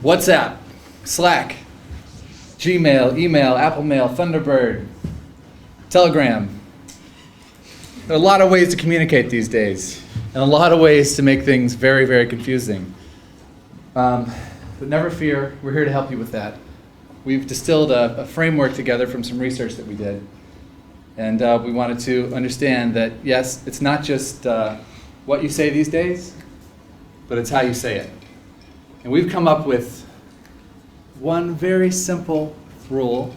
WhatsApp, Slack, Gmail, email, Apple Mail, Thunderbird, Telegram. There are a lot of ways to communicate these days, and a lot of ways to make things very, very confusing. But never fear, we're here to help you with that. We've distilled a framework together from some research that we did. And we wanted to understand that, yes, it's not just what you say these days, but it's how you say it. And we've come up with one very simple rule.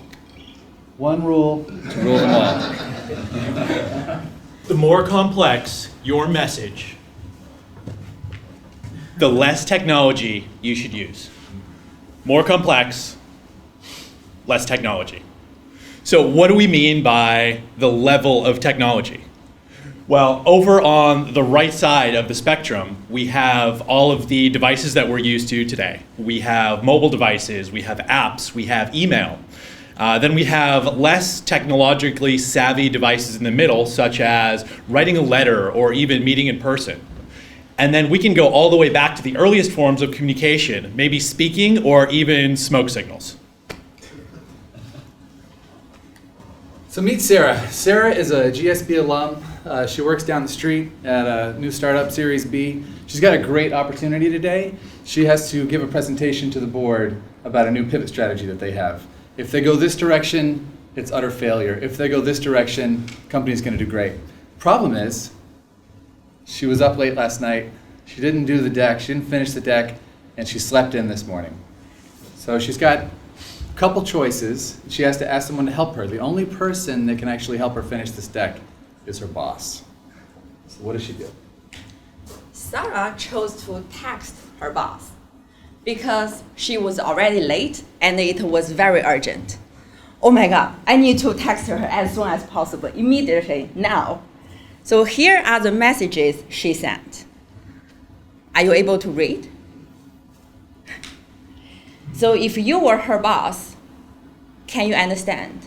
One rule to rule them all. The more complex your message, the less technology you should use. More complex, less technology. So what do we mean by the level of technology? Well, over on the right side of the spectrum, we have all of the devices that we're used to today. We have mobile devices, we have apps, we have email. Then we have less technologically savvy devices in the middle, such as writing a letter or even meeting in person. And then we can go all the way back to the earliest forms of communication, maybe speaking or even smoke signals. So meet Sarah. Sarah is a GSB alum. She works down the street at a new startup, Series B. She's got a great opportunity today. She has to give a presentation to the board about a new pivot strategy that they have. If they go this direction, it's utter failure. If they go this direction, the company's going to do great. Problem is, she was up late last night. She didn't do the deck. She didn't finish the deck, and she slept in this morning. So she's got couple choices. She has to ask someone to help her. The only person that can actually help her finish this deck is her boss. So what does she do? Sarah chose to text her boss because she was already late and it was very urgent. Oh my God, I need to text her as soon as possible, immediately, now. So here are the messages she sent. Are you able to read? So if you were her boss, can you understand?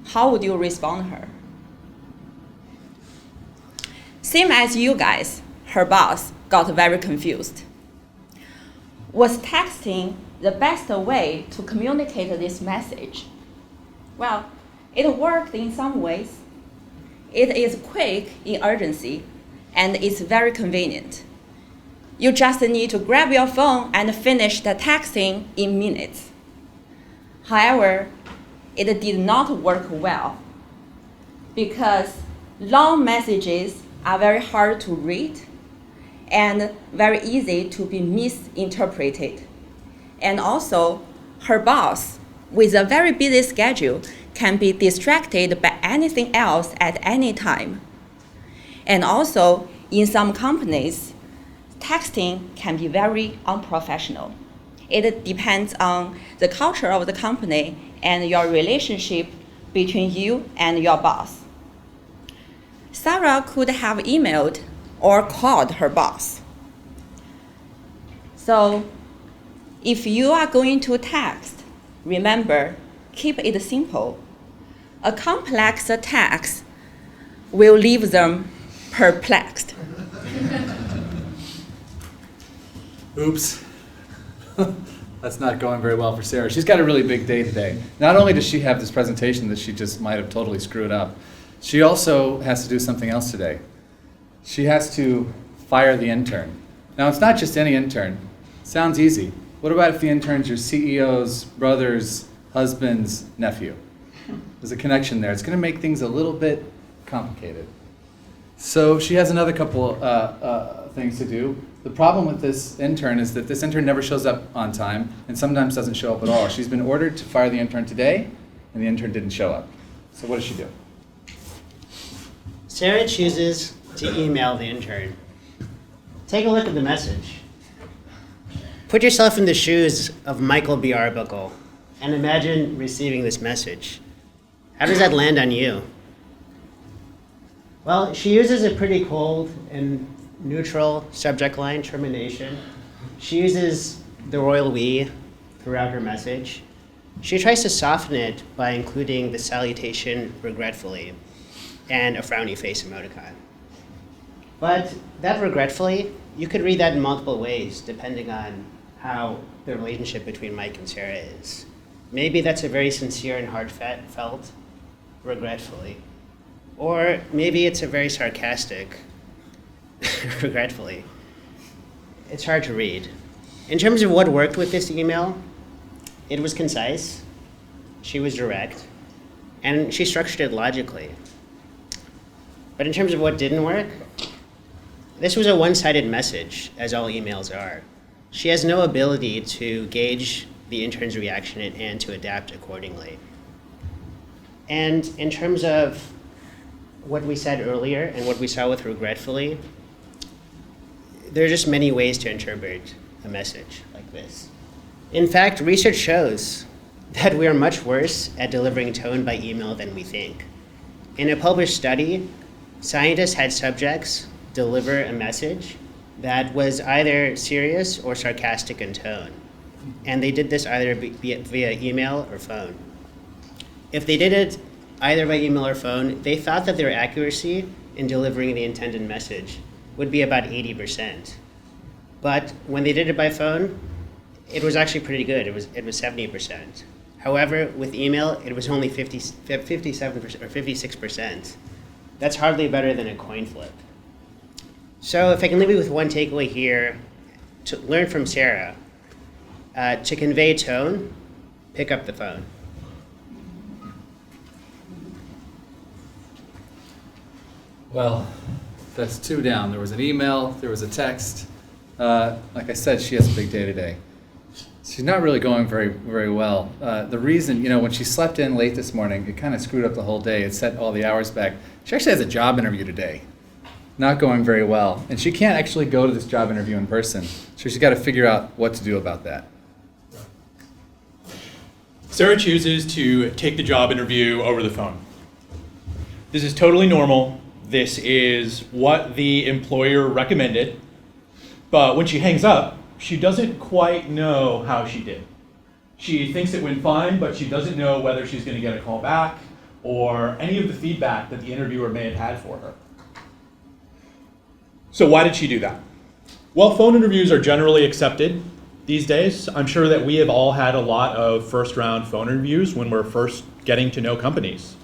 How would you respond to her? Same as you guys, her boss got very confused. Was texting the best way to communicate this message? Well, it worked in some ways. It is quick in urgency, and it's very convenient. You just need to grab your phone and finish the texting in minutes. However, it did not work well because long messages are very hard to read and very easy to be misinterpreted. And also, her boss, with a very busy schedule, can be distracted by anything else at any time. And also, in some companies, texting can be very unprofessional. It depends on the culture of the company and your relationship between you and your boss. Sarah could have emailed or called her boss. So if you are going to text, remember, keep it simple. A complex text will leave them perplexed. Oops. That's not going very well for Sarah. She's got a really big day today. Not only does she have this presentation that she just might have totally screwed up, she also has to do something else today. She has to fire the intern. Now, it's not just any intern. Sounds easy. What about if the intern's your CEO's brother's husband's nephew? There's a connection there. It's going to make things a little bit complicated. So she has another couple things to do. The problem with this intern is that this intern never shows up on time and sometimes doesn't show up at all. She's been ordered to fire the intern today, and the intern didn't show up. So what does she do? Sarah chooses to email the intern. Take a look at the message. Put yourself in the shoes of Michael B. Arbuckle and imagine receiving this message. How does that land on you? Well, she uses a pretty cold and neutral subject line termination. She uses the royal we throughout her message. She tries to soften it by including the salutation regretfully and a frowny face emoticon. But that regretfully, you could read that in multiple ways depending on how the relationship between Mike and Sarah is. Maybe that's a very sincere and heartfelt, regretfully. Or maybe it's a very sarcastic, regretfully. It's hard to read. In terms of what worked with this email, it was concise, she was direct, and she structured it logically. But in terms of what didn't work, this was a one-sided message, as all emails are. She has no ability to gauge the intern's reaction and to adapt accordingly. And in terms of what we said earlier and what we saw with regretfully, there are just many ways to interpret a message like this. In fact, research shows that we are much worse at delivering tone by email than we think. In a published study, scientists had subjects deliver a message that was either serious or sarcastic in tone. And they did this either via email or phone. If they did it either by email or phone, they thought that their accuracy in delivering the intended message would be about 80%. But when they did it by phone, it was actually pretty good. It was 70%. However, with email, it was only 57% or 56%. That's hardly better than a coin flip. So if I can leave you with one takeaway here, to learn from Sarah, to convey tone, pick up the phone. Well, that's 2 down. There was an email, there was a text. Like I said, she has a big day today. She's not really going very, very well. The reason, when she slept in late this morning, it kind of screwed up the whole day. It set all the hours back. She actually has a job interview today. Not going very well. And she can't actually go to this job interview in person. So she's got to figure out what to do about that. Sarah chooses to take the job interview over the phone. This is totally normal. This is what the employer recommended. But when she hangs up, she doesn't quite know how she did. She thinks it went fine, but she doesn't know whether she's going to get a call back or any of the feedback that the interviewer may have had for her. So why did she do that? Well, phone interviews are generally accepted these days. I'm sure that we have all had a lot of first-round phone interviews when we're first getting to know companies.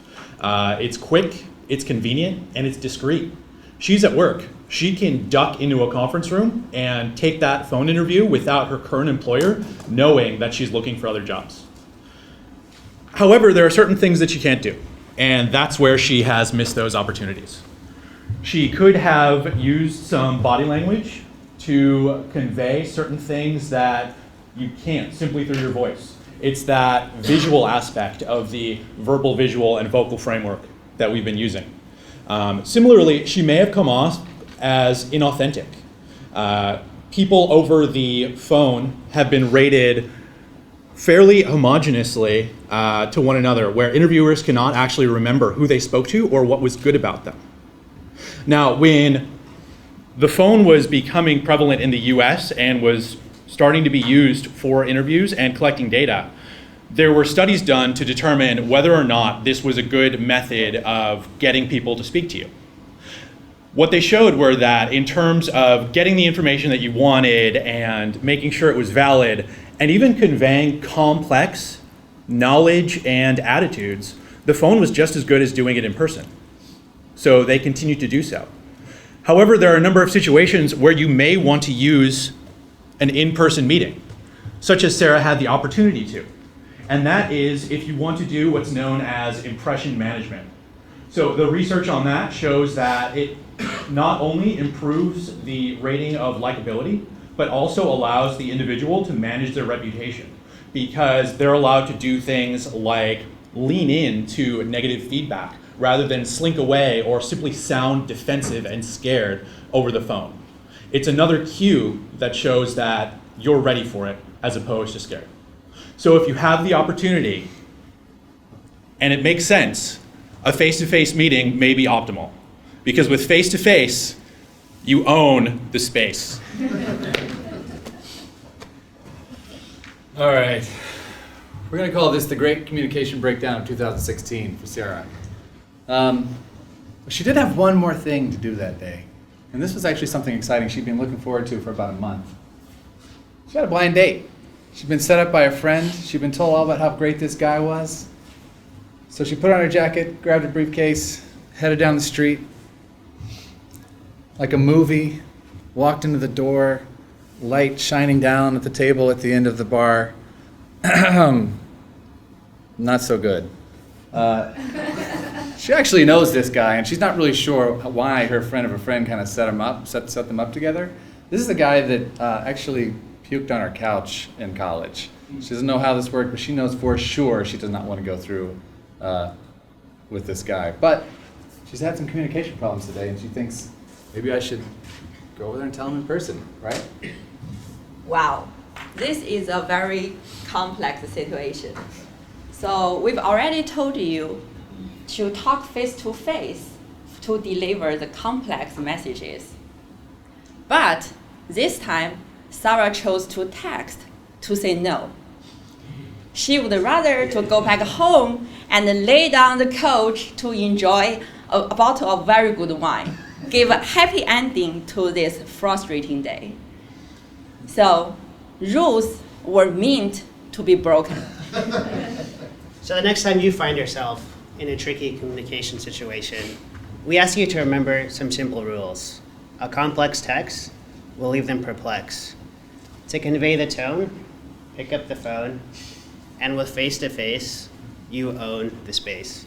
It's quick, it's convenient, and it's discreet. She's at work. She can duck into a conference room and take that phone interview without her current employer knowing that she's looking for other jobs. However, there are certain things that she can't do, and that's where she has missed those opportunities. She could have used some body language to convey certain things that you can't simply through your voice. It's that visual aspect of the verbal, visual, and vocal framework that we've been using. Similarly, she may have come off as inauthentic. People over the phone have been rated fairly homogeneously to one another, where interviewers cannot actually remember who they spoke to or what was good about them. Now, when the phone was becoming prevalent in the US and was starting to be used for interviews and collecting data, there were studies done to determine whether or not this was a good method of getting people to speak to you. What they showed were that in terms of getting the information that you wanted and making sure it was valid, and even conveying complex knowledge and attitudes, the phone was just as good as doing it in person. So they continued to do so. However, there are a number of situations where you may want to use an in-person meeting, such as Sarah had the opportunity to. And that is if you want to do what's known as impression management. So the research on that shows that it not only improves the rating of likability, but also allows the individual to manage their reputation, because they're allowed to do things like lean into negative feedback rather than slink away or simply sound defensive and scared over the phone. It's another cue that shows that you're ready for it as opposed to scared. So if you have the opportunity and it makes sense, a face-to-face meeting may be optimal, because with face-to-face, you own the space. All right. We're going to call this the Great Communication Breakdown of 2016 for Sarah. She did have one more thing to do that day. And this was actually something exciting she'd been looking forward to for about a month. She had a blind date. She'd been set up by a friend. She'd been told all about how great this guy was. So she put on her jacket, grabbed her briefcase, headed down the street. Like a movie, walked into the door, light shining down at the table at the end of the bar. Not so good. She actually knows this guy, and she's not really sure why her friend of a friend kind of set them up together. This is the guy that actually puked on her couch in college. She doesn't know how this worked, but she knows for sure she does not want to go through with this guy. But she's had some communication problems today, and she thinks maybe I should go over there and tell him in person, right? Wow, this is a very complex situation. So we've already told you to talk face-to-face to deliver the complex messages. But this time, Sarah chose to text to say no. She would rather to go back home and lay down the couch to enjoy a bottle of very good wine, give a happy ending to this frustrating day. So rules were meant to be broken. So the next time you find yourself in a tricky communication situation, we ask you to remember some simple rules. A complex text will leave them perplexed. To convey the tone, pick up the phone, and with face-to-face, you own the space.